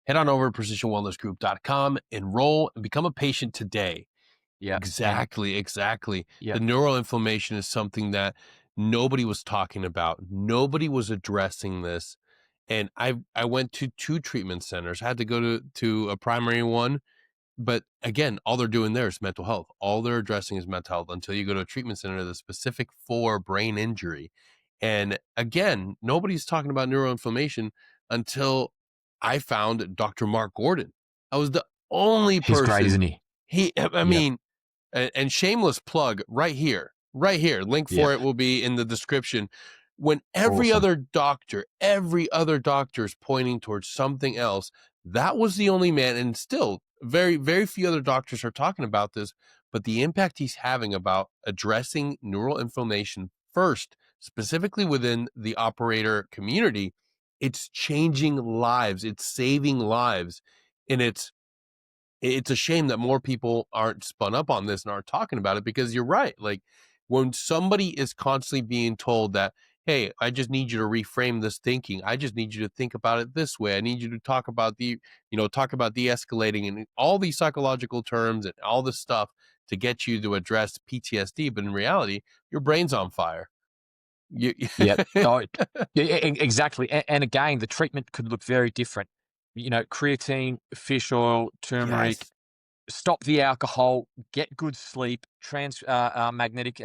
Head on over to precisionwellnessgroup.com, enroll, and become a patient today. Yeah, and Exactly, exactly. yeah, The neural inflammation is something that nobody was talking about. Nobody was addressing this. And I went to 2 treatment centers. I had to go to a primary one, but again, all they're doing there is mental health. All they're addressing is mental health until you go to a treatment center that's specific for brain injury. And again, nobody's talking about neuroinflammation until I found Dr. Mark Gordon. I was the only he's great, person. isn't he? I Yeah, mean, and shameless plug right here. Link yeah, for it will be in the description. When awesome. every other doctor is pointing towards something else, that was the only man, and still very, very few other doctors are talking about this, but the impact he's having about addressing neural inflammation first, specifically within the operator community, it's changing lives, it's saving lives, and it's a shame that more people aren't spun up on this and aren't talking about it, because you're right. Like, when somebody is constantly being told that, hey, I just need you to reframe this thinking. I just need you to think about it this way. I need you to talk about talk about de-escalating and all these psychological terms and all this stuff to get you to address PTSD. But in reality, your brain's on fire. You, Yeah. Oh, yeah, exactly. And again, the treatment could look very different. Creatine, fish oil, turmeric, yes. stop the alcohol, get good sleep, magnetic,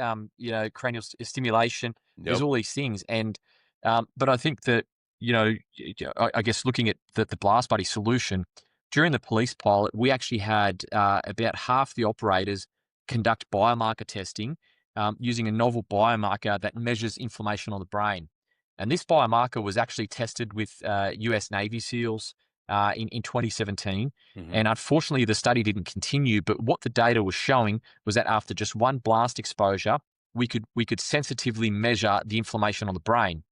cranial stimulation. There's Yep. all these things, but I think that I guess looking at the Blast Buddy solution during the police pilot, we actually had about half the operators conduct biomarker testing using a novel biomarker that measures inflammation on the brain, and this biomarker was actually tested with U.S. Navy SEALs in 2017. Hmm. And unfortunately, the study didn't continue. But what the data was showing was that after just one blast exposure, we could sensitively measure the inflammation on the brain.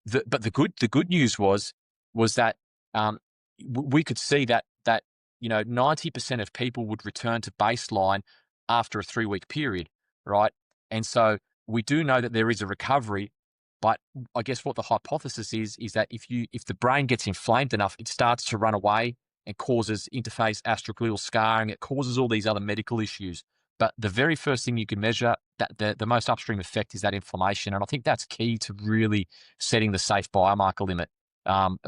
But the good news was that we could see that 90% of people would return to baseline after a 3-week period, right? And so we do know that there is a recovery, but I guess what the hypothesis is that if the brain gets inflamed enough, it starts to run away and causes interface astroglial scarring. It causes all these other medical issues. But the very first thing you can measure, that the most upstream effect, is that inflammation, and I think that's key to really setting the safe biomarker limit. I'm,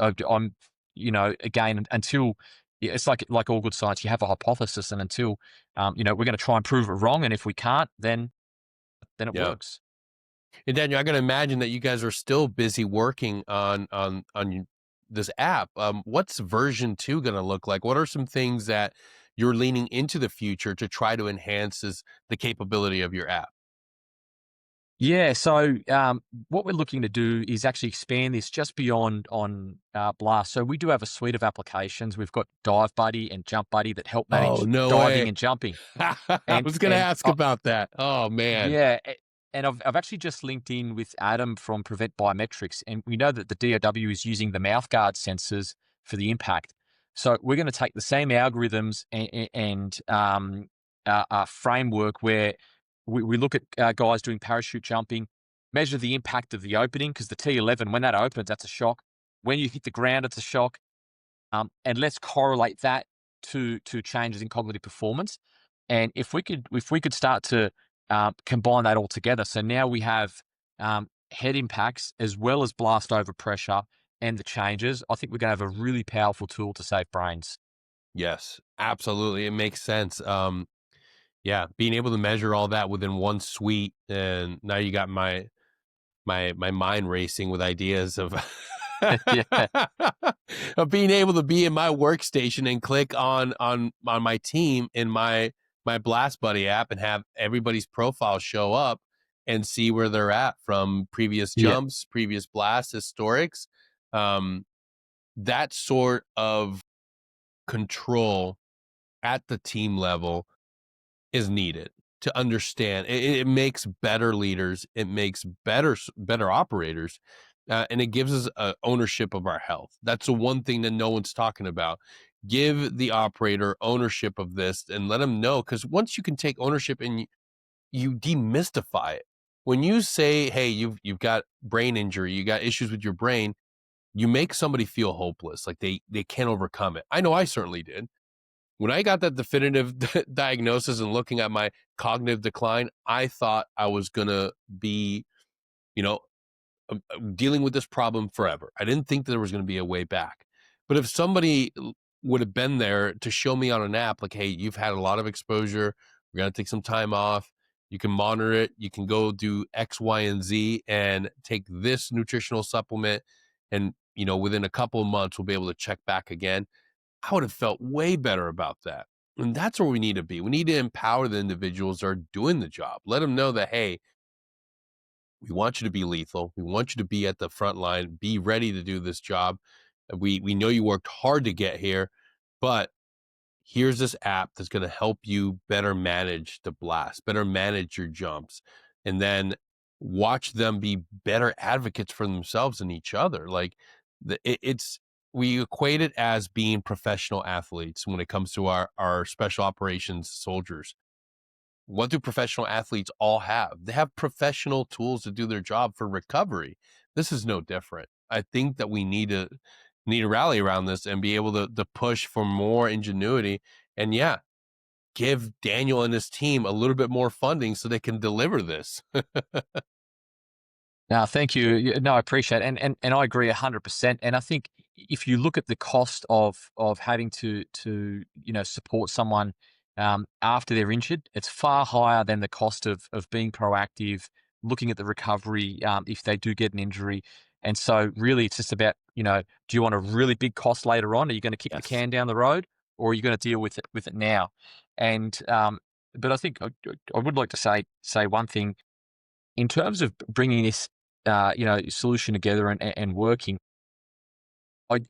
again, until it's like all good science, you have a hypothesis, and until we're going to try and prove it wrong, and if we can't, then it Yeah. works. And Daniel, I gotta imagine that you guys are still busy working on this app. What's version 2 gonna look like? What are some things that you're leaning into the future to try to enhance the capability of your app? Yeah, so what we're looking to do is actually expand this just beyond on Blast. So we do have a suite of applications. We've got Dive Buddy and Jump Buddy that help Oh, manage no diving way. and jumping. I And was gonna and ask about that. Oh, man. Yeah, and I've actually just linked in with Adam from Prevent Biometrics, and we know that the DoW is using the mouthguard sensors for the impact. So we're going to take the same algorithms and framework where we look at guys doing parachute jumping, measure the impact of the opening, because the T11, when that opens, that's a shock. When you hit the ground, it's a shock. And let's correlate that to changes in cognitive performance. And if we could start to combine that all together, so now we have head impacts as well as blast over pressure and the changes. I think we're going to have a really powerful tool to save brains. Yes, absolutely. It makes sense. Yeah, being able to measure all that within one suite, and now you got my mind racing with ideas of Yeah, of being able to be in my workstation and click on my team in my Blast Buddy app and have everybody's profile show up and see where they're at from previous yeah. jumps, previous blasts, historics. Um, that sort of control at the team level is needed to understand. It makes better leaders. It makes better operators, and it gives us ownership of our health. That's the one thing that no one's talking about. Give the operator ownership of this and let them know, because once you can take ownership and you demystify it. When you say, "Hey, you've got brain injury, you got issues with your brain," you make somebody feel hopeless, like they can't overcome it. I know I certainly did. When I got that definitive diagnosis and looking at my cognitive decline, I thought I was gonna be, you know, dealing with this problem forever. I didn't think there was gonna be a way back. But if somebody would have been there to show me on an app, like, hey, you've had a lot of exposure, we're gonna take some time off. You can monitor it. You can go do X, Y, and Z and take this nutritional supplement. And, within a couple of months, we'll be able to check back again. I would have felt way better about that. And that's where we need to be. We need to empower the individuals that are doing the job. Let them know that, hey, we want you to be lethal. We want you to be at the front line, be ready to do this job. We know you worked hard to get here, but here's this app that's going to help you better manage the blast, better manage your jumps, and then watch them be better advocates for themselves and each other. Like it's we equate it as being professional athletes when it comes to our special operations soldiers. What do professional athletes all have? They have professional tools to do their job for recovery. This is no different. I think that we need to rally around this and be able to push for more ingenuity. And yeah, give Daniel and his team a little bit more funding so they can deliver this. No, thank you. No, I appreciate it. And I agree 100%. And I think if you look at the cost of having to support someone after they're injured, it's far higher than the cost of being proactive, looking at the recovery if they do get an injury. And so really it's just about, do you want a really big cost later on? Are you going to kick the Yes. can down the road, or are you going to deal with it now? And but I think I would like to say one thing in terms of bringing this, solution together and working. I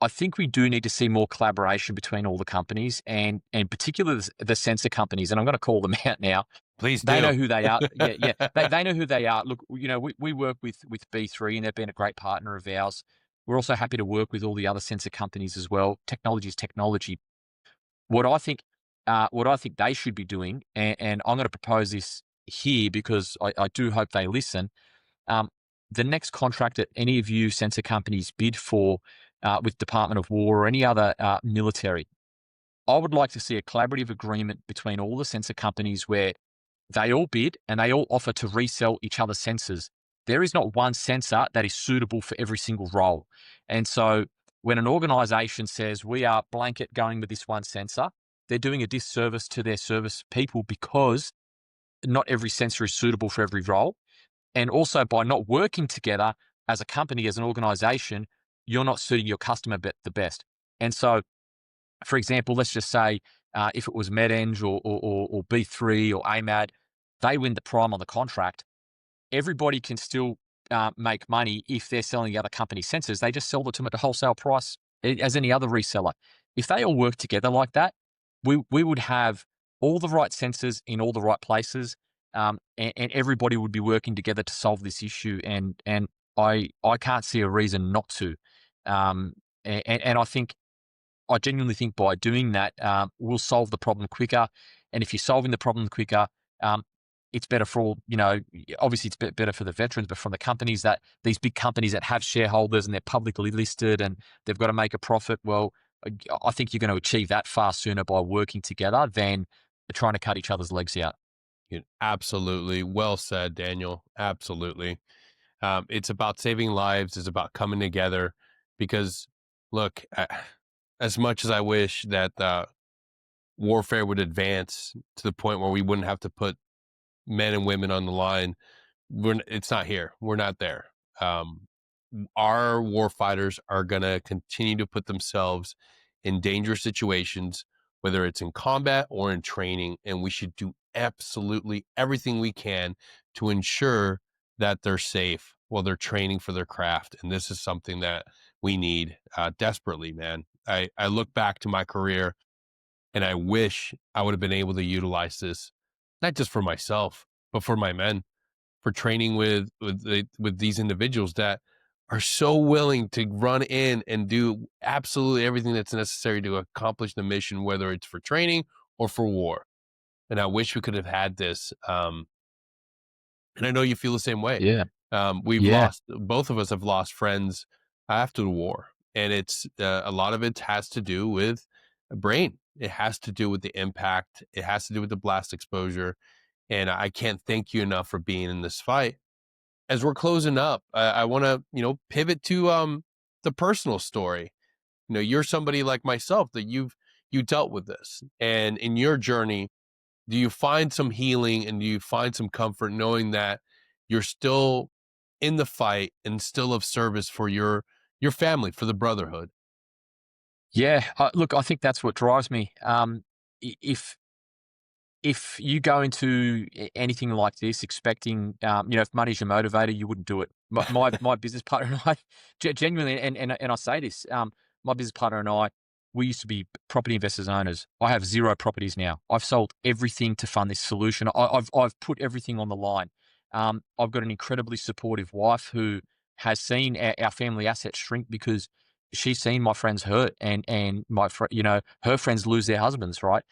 I think we do need to see more collaboration between all the companies and particularly the sensor companies. And I'm going to call them out now. Please They do. know who they are. Yeah, yeah. They know who they are. Look, we work with B3 and they've been a great partner of ours. We're also happy to work with all the other sensor companies as well. Technology is technology. What I think, what I think they should be doing, and I'm going to propose this here because I do hope they listen. Um, the next contract that any of you sensor companies bid for with Department of War or any other military, I would like to see a collaborative agreement between all the sensor companies where they all bid and they all offer to resell each other's sensors. There is not one sensor that is suitable for every single role. And so when an organization says we are blanket going with this one sensor, they're doing a disservice to their service people because not every sensor is suitable for every role. And also by not working together as a company, as an organization, you're not suiting your customer the best. And so, for example, let's just say if it was MedEng or B3 or AMAD, they win the prime on the contract. Everybody can still make money if they're selling the other company's sensors. They just sell it to them at the wholesale price as any other reseller. If they all work together like that, we would have all the right sensors in all the right places, and everybody would be working together to solve this issue. And I can't see a reason not to. And I genuinely think by doing that, we'll solve the problem quicker. And if you're solving the problem quicker, um, it's better for all, obviously it's better for the veterans, but from the companies that these big companies that have shareholders and they're publicly listed and they've got to make a profit. Well, I think you're going to achieve that far sooner by working together than trying to cut each other's legs out. Absolutely. Well said, Daniel. Absolutely. It's about saving lives. It's about coming together because, look, as much as I wish that warfare would advance to the point where we wouldn't have to put men and women on the line, it's not here. We're not there. Um, our war fighters are going to continue to put themselves in dangerous situations, whether it's in combat or in training, and we should do absolutely everything we can to ensure that they're safe while they're training for their craft. And this is something that we need desperately, man. I look back to my career and I wish I would have been able to utilize this, not just for myself, but for my men, for training with these individuals that are so willing to run in and do absolutely everything that's necessary to accomplish the mission, whether it's for training or for war. And I wish we could have had this. And I know you feel the same way. Yeah. We've Yeah. lost, both of us have lost friends after the war, and it's a lot of it has to do with a brain. It has to do with the impact. It has to do with the blast exposure. And I can't thank you enough for being in this fight. As we're closing up, I want to, pivot to the personal story. You're somebody like myself that you dealt with this, and in your journey, do you find some healing and do you find some comfort knowing that you're still in the fight and still of service for your family, for the brotherhood? Yeah. Look, I think that's what drives me. If you go into anything like this expecting, if money's your motivator, you wouldn't do it. My business partner and I, genuinely, and I say this, my business partner and I, we used to be property investors and owners. I have zero properties now. I've sold everything to fund this solution. I've put everything on the line. I've got an incredibly supportive wife who has seen our family assets shrink because she's seen my friends hurt and her friends lose their husbands, right?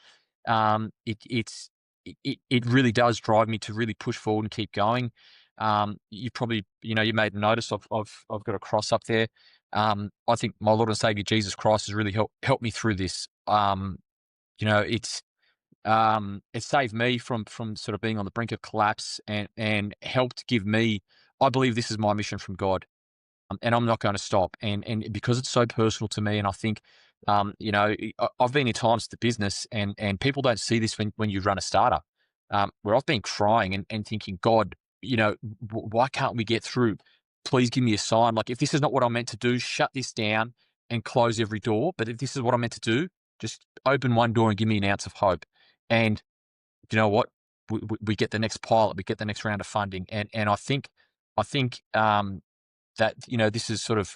It really does drive me to really push forward and keep going. You probably, you made notice I've got a cross up there. I think my Lord and Savior Jesus Christ has really helped me through this. You know, it's it saved me from sort of being on the brink of collapse and helped give me. I believe this is my mission from God, and I'm not going to stop. And because it's so personal to me, and I think, I've been in times to business, and people don't see this when you run a startup, where I've been crying and thinking, God, why can't we get through? Please give me a sign. Like if this is not what I'm meant to do, shut this down and close every door. But if this is what I'm meant to do, just open one door and give me an ounce of hope. And you know what? We get the next pilot, we get the next round of funding, and I think that this is sort of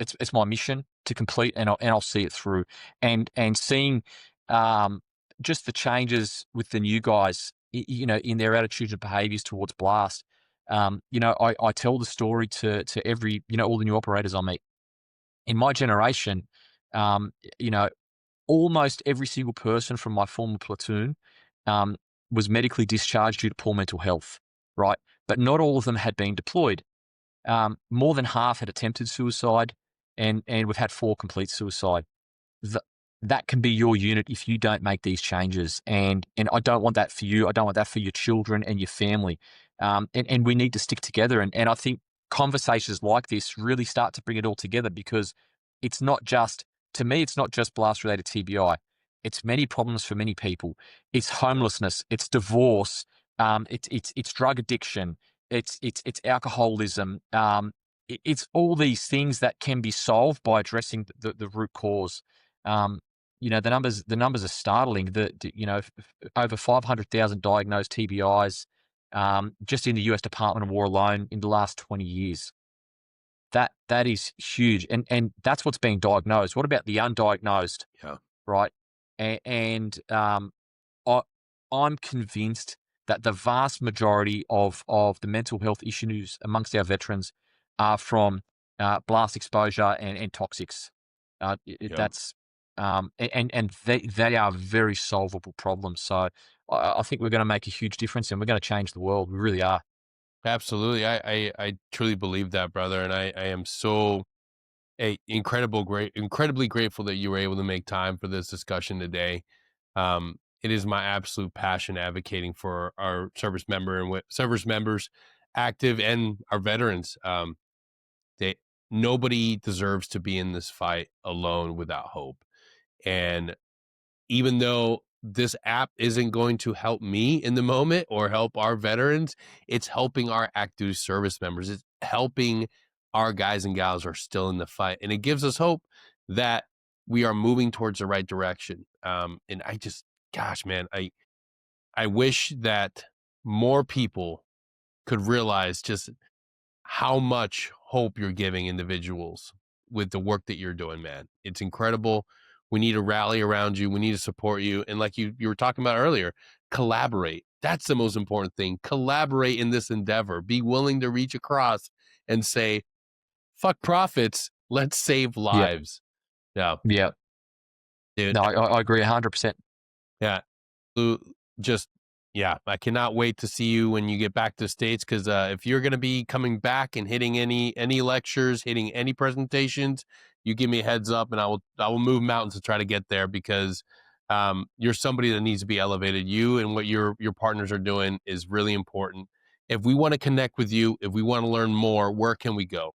it's my mission to complete, and I'll see it through, and seeing um, just the changes with the new guys, in their attitudes and behaviours towards blast. I tell the story to every all the new operators I meet in my generation. Um, you know, Almost every single person from my former platoon um, was medically discharged due to poor mental health, right? But not all of them had been deployed. More than half had attempted suicide, and we've had 4 complete suicide. Th- that can be your unit if you don't make these changes, and I don't want that for you. I don't want that for your children and your family. And we need to stick together. And I think conversations like this really start to bring it all together because it's not just to me. It's not just blast related TBI. It's many problems for many people. It's homelessness. It's divorce. It's drug addiction, it's alcoholism. It's all these things that can be solved by addressing the root cause. Um, the numbers are startling. Over 500,000 diagnosed TBIs just in the U.S. Department of War alone in the last 20 years. That is huge, and that's what's being diagnosed. What about the undiagnosed, Yeah. right? And I, I'm convinced that the vast majority of the mental health issues amongst our veterans are from blast exposure and toxics. Yeah. That's and they are very solvable problems. So I think we're going to make a huge difference, and we're going to change the world. We really are. Absolutely. I truly believe that, brother. And I am so incredibly grateful that you were able to make time for this discussion today. It is my absolute passion advocating for our service members, active and our veterans. They Nobody deserves to be in this fight alone without hope. And even though this app isn't going to help me in the moment or help our veterans. It's helping our active duty service members. It's helping our guys and gals who are still in the fight. And it gives us hope that we are moving towards the right direction. And I just, gosh, man, I wish that more people could realize just how much hope you're giving individuals with the work that you're doing, man. It's incredible. We need to rally around you. We need to support you. And like you were talking about earlier, collaborate. That's the most important thing. Collaborate in this endeavor. Be willing to reach across and say, fuck profits. Let's save Yeah. lives. Yeah, Yeah. dude. No, I agree 100%. Yeah. Just yeah, I cannot wait to see you when you get back to the States, because if you're going to be coming back and hitting any lectures, hitting any presentations, you give me a heads up, and I will move mountains to try to get there, because you're somebody that needs to be elevated. You and what your partners are doing is really important. If we want to connect with you, if we want to learn more, where can we go?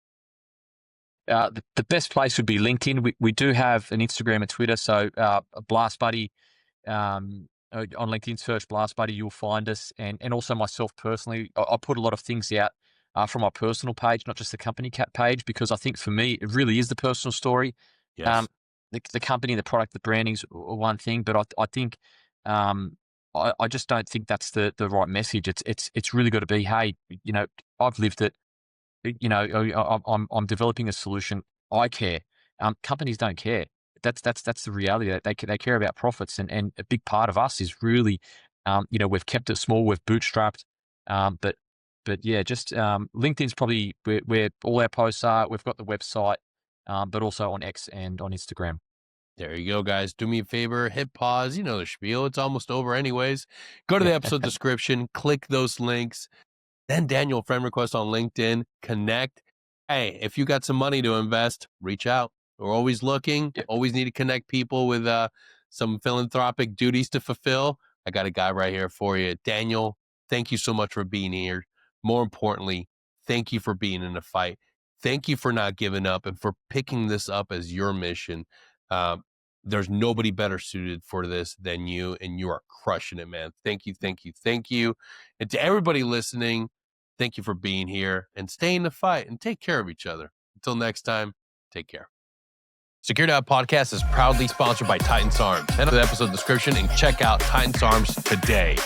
The best place would be LinkedIn. We do have an Instagram and Twitter. So Blast Buddy, on LinkedIn, search Blast Buddy, you'll find us. And also myself personally, I put a lot of things out from my personal page, not just the company cat page, because I think for me, it really is the personal story. Yes. The company, the product, the branding's one thing, but I think I just don't think that's the right message. It's really got to be, hey, I've lived it. I'm developing a solution. I care. Companies don't care. That's the reality. That they care about profits, and a big part of us is really, we've kept it small, we've bootstrapped, but yeah, just LinkedIn's probably where all our posts are. We've got the website, but also on X and on Instagram. There you go, guys. Do me a favor, hit pause. You know the spiel. It's almost over anyways. Go to the episode description, click those links. Then Daniel, friend request on LinkedIn, connect. Hey, if you got some money to invest, reach out. We're always looking, Yep. always need to connect people with some philanthropic duties to fulfill. I got a guy right here for you. Daniel, thank you so much for being here. More importantly, thank you for being in the fight. Thank you for not giving up and for picking this up as your mission. Uh, there's nobody better suited for this than you, and you are crushing it, man. Thank you, thank you, thank you. And to everybody listening, thank you for being here, and stay in the fight and take care of each other. Until next time, take care. Security Halt Podcast is proudly sponsored by Titan SARMS. Head to the episode description and check out Titan SARMS today.